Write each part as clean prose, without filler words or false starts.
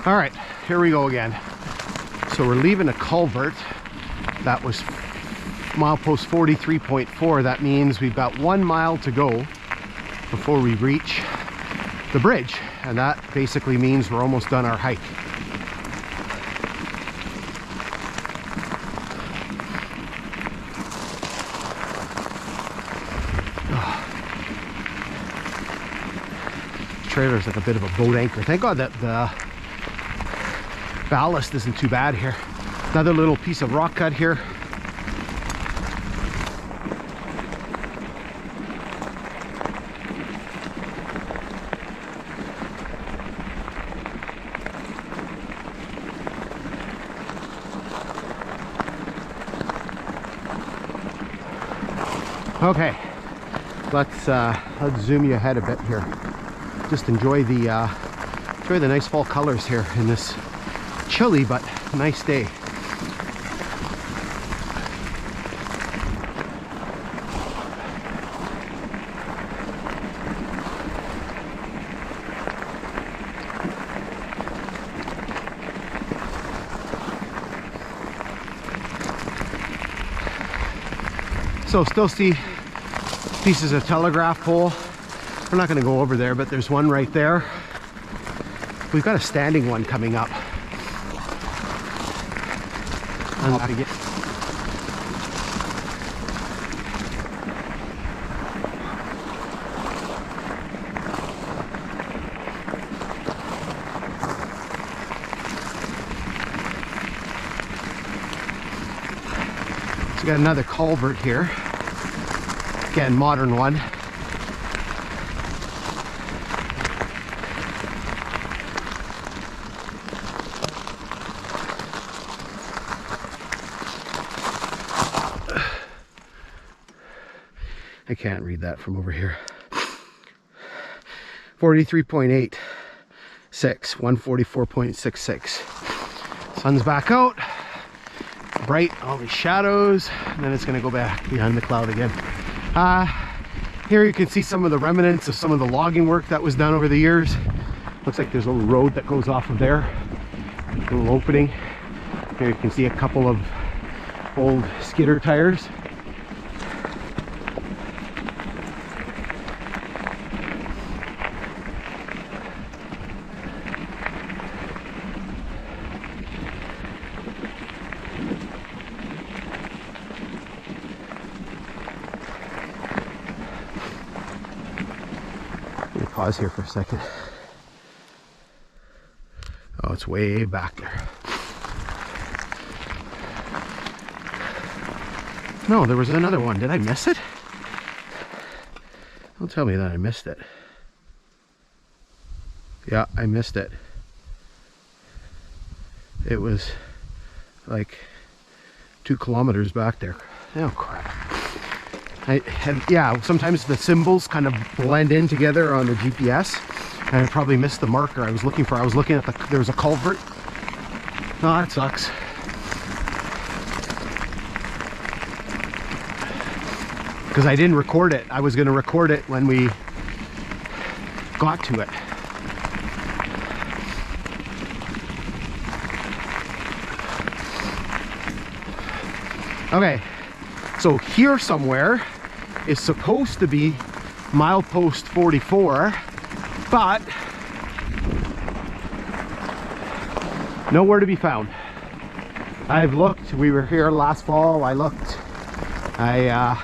All right, here we go again. So we're leaving a culvert that was milepost 43.4. That means we've got 1 mile to go before we reach the bridge, and that basically means we're almost done our hike. Trailer's like a bit of a boat anchor. Thank God that the ballast isn't too bad here. Another little piece of rock cut here. Okay, let's zoom you ahead a bit here. Just enjoy the nice fall colors here in this chilly but nice day. So still see pieces of telegraph pole. We're not going to go over there, but there's one right there. We've got a standing one coming up. So we got another culvert here. Again, modern one. I can't read that from over here. 43.86, 144.66. Sun's back out. Bright, all these shadows, and then it's going to go back behind the cloud again. Here you can see some of the remnants of some of the logging work that was done over the years. Looks like there's a little road that goes off of there. A little opening. Here you can see a couple of old skidder tires. Pause here for a second. Oh, it's way back there. No, there was another one. Did I miss it? Don't tell me that I missed it. Yeah, I missed it. It was like 2 kilometers back there. Oh crap. Yeah, sometimes the symbols kind of blend in together on the GPS, and I probably missed the marker I was looking for. I was looking at there was a culvert. Oh, that sucks. Because I didn't record it. I was going to record it when we got to it. Okay, so here somewhere is supposed to be milepost 44, but nowhere to be found. I've looked. We were here last fall. I looked. I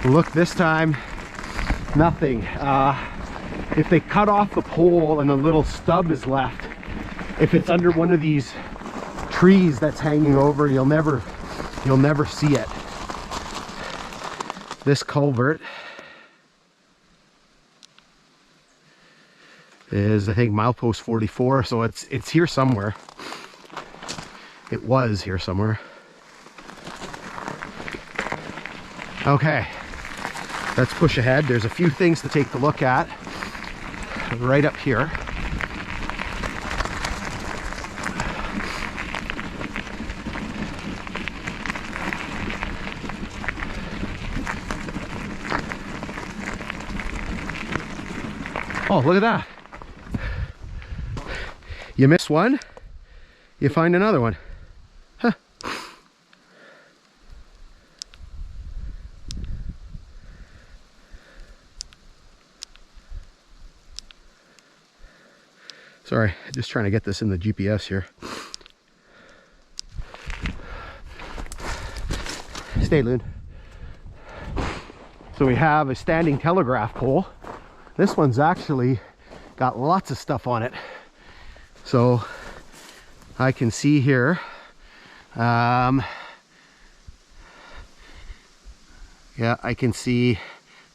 looked this time. Nothing. If they cut off the pole and a little stub is left, if it's under one of these trees that's hanging over, you'll never see it. This culvert is, I think, milepost 44, so it's here somewhere. It was here somewhere. Okay, let's push ahead. There's a few things to take a look at right up here. Oh, look at that. You miss one, you find another one. Huh. Sorry, just trying to get this in the GPS here. Stay, Loon. So we have a standing telegraph pole. This one's actually got lots of stuff on it. So I can see here, yeah, I can see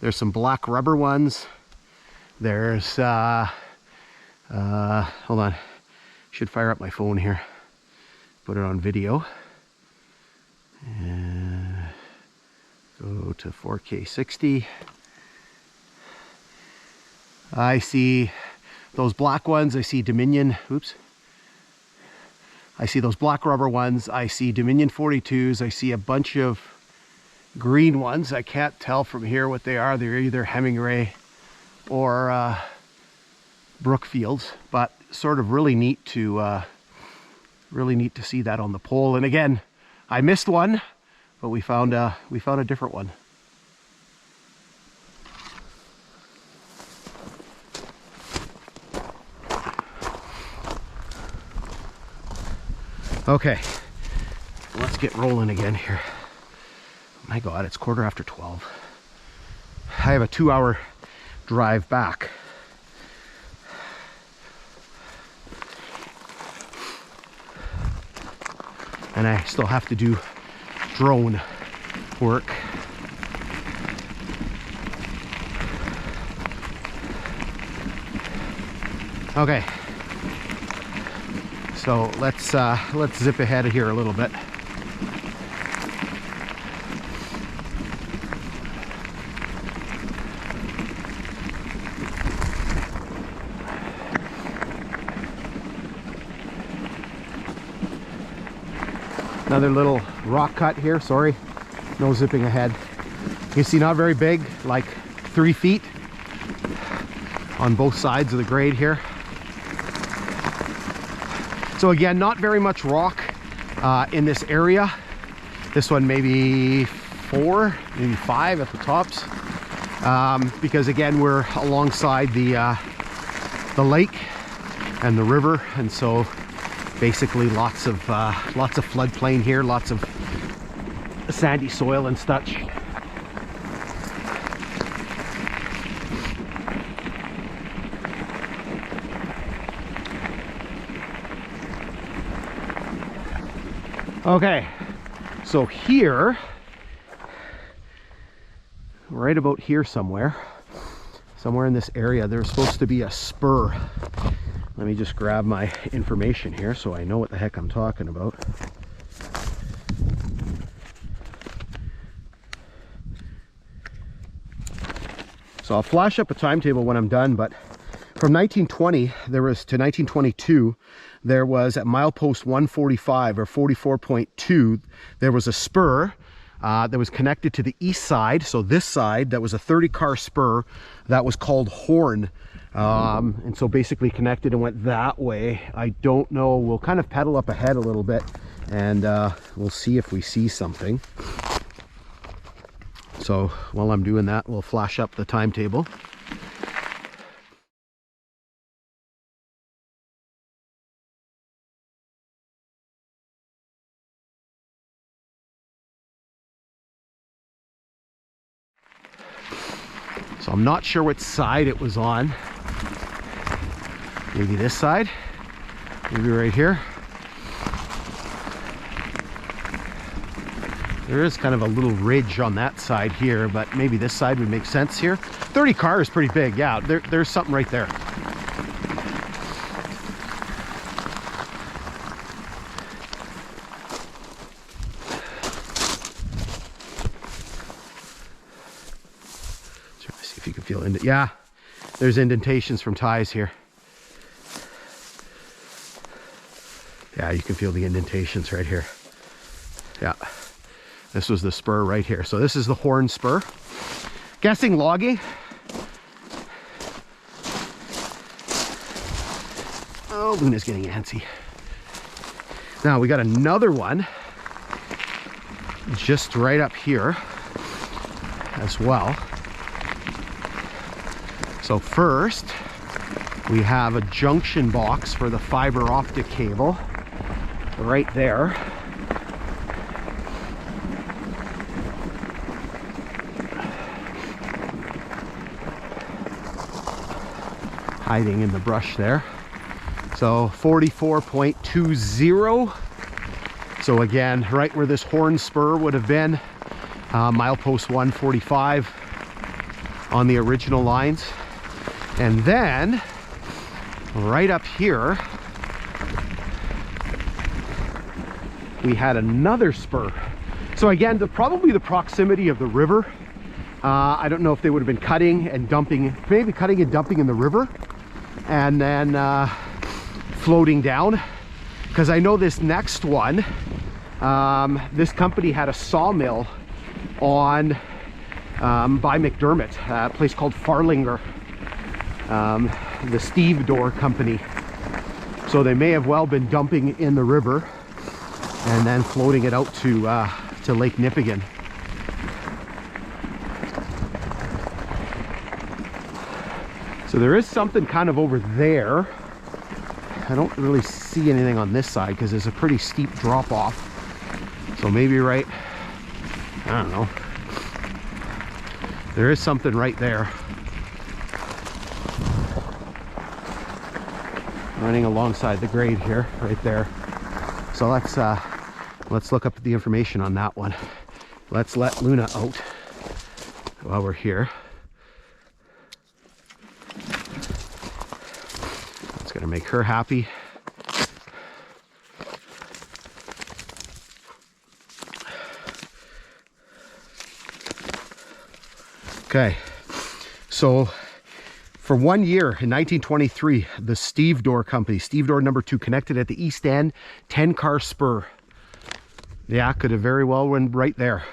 there's some black rubber ones. There's, hold on, should fire up my phone here, put it on video, and go to 4K 60. I see those black ones. I see Dominion, oops. I see those black rubber ones. I see Dominion 42s. I see a bunch of green ones. I can't tell from here what they are. They're either Hemingway or Brookfields, but sort of really neat to see that on the pole. And again, I missed one, but we found a different one. Okay, let's get rolling again here. My God, it's 12:15. I have a 2-hour drive back. And I still have to do drone work. Okay. So let's zip ahead of here a little bit. Another little rock cut here, sorry, no zipping ahead. You can see not very big, like 3 feet on both sides of the grade here. So again, not very much rock in this area. This one maybe 4, maybe 5 at the tops, because again we're alongside the lake and the river, and so basically lots of floodplain here, lots of sandy soil and such. Okay, so here, right about here somewhere in this area, there's supposed to be a spur. Let me just grab my information here so I know what the heck I'm talking about. So I'll flash up a timetable when I'm done, but from 1920 there was to 1922, there was at milepost 145 or 44.2, there was a spur that was connected to the east side. So this side, that was a 30-car spur that was called Horn. And so basically connected and went that way. I don't know, we'll kind of pedal up ahead a little bit and we'll see if we see something. So while I'm doing that, we'll flash up the timetable. So I'm not sure what side it was on. Maybe this side, maybe right here. There is kind of a little ridge on that side here, but maybe this side would make sense here. 30 car is pretty big, yeah, there's something right there. Try to see if you can feel it. Yeah, there's indentations from ties here. Yeah, you can feel the indentations right here. Yeah, this was the spur right here. So this is the Horn spur. Guessing logging. Oh Luna's getting antsy. Now we got another one just right up here as well. So first, we have a junction box for the fiber optic cable right there. Hiding in the brush there. So 44.20. So again, right where this horn spur would have been, milepost 145 on the original lines. And then right up here, we had another spur. So again, probably the proximity of the river. I don't know if they would have been cutting and dumping, maybe cutting and dumping in the river and then floating down. Because I know this next one, this company had a sawmill on by McDermott, a place called Farlinger, the stevedore company. So they may have well been dumping in the river and then floating it out to Lake Nipigon. So there is something kind of over there. I don't really see anything on this side because there's a pretty steep drop off. So maybe right, I don't know. There is something right there. Running alongside the grade here, right there. So let's look up the information on that one. Let's let Luna out while we're here. It's gonna make her happy. Okay, so for 1 year in 1923, the stevedore company, stevedore number 2, connected at the east end, 10-car spur. Yeah, could have very well went right there.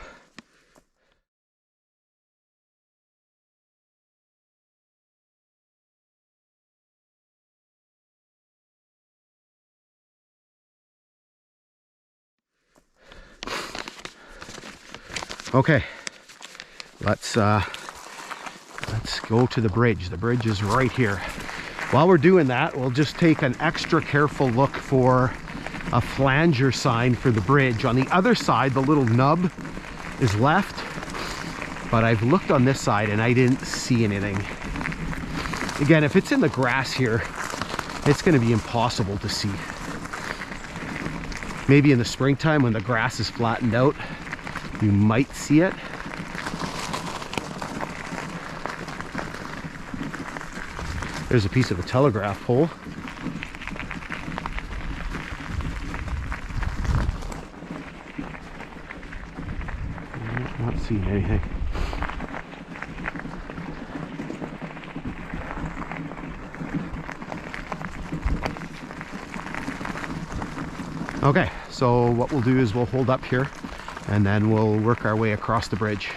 Okay, let's go to the bridge. The bridge is right here. While we're doing that, we'll just take an extra careful look for a flanger sign for the bridge. On the other side, the little nub is left, but I've looked on this side and I didn't see anything. Again, if it's in the grass here, it's going to be impossible to see. Maybe in the springtime when the grass is flattened out, you might see it. There's a piece of a telegraph pole. I'm not seeing anything. Okay, so what we'll do is we'll hold up here and then we'll work our way across the bridge.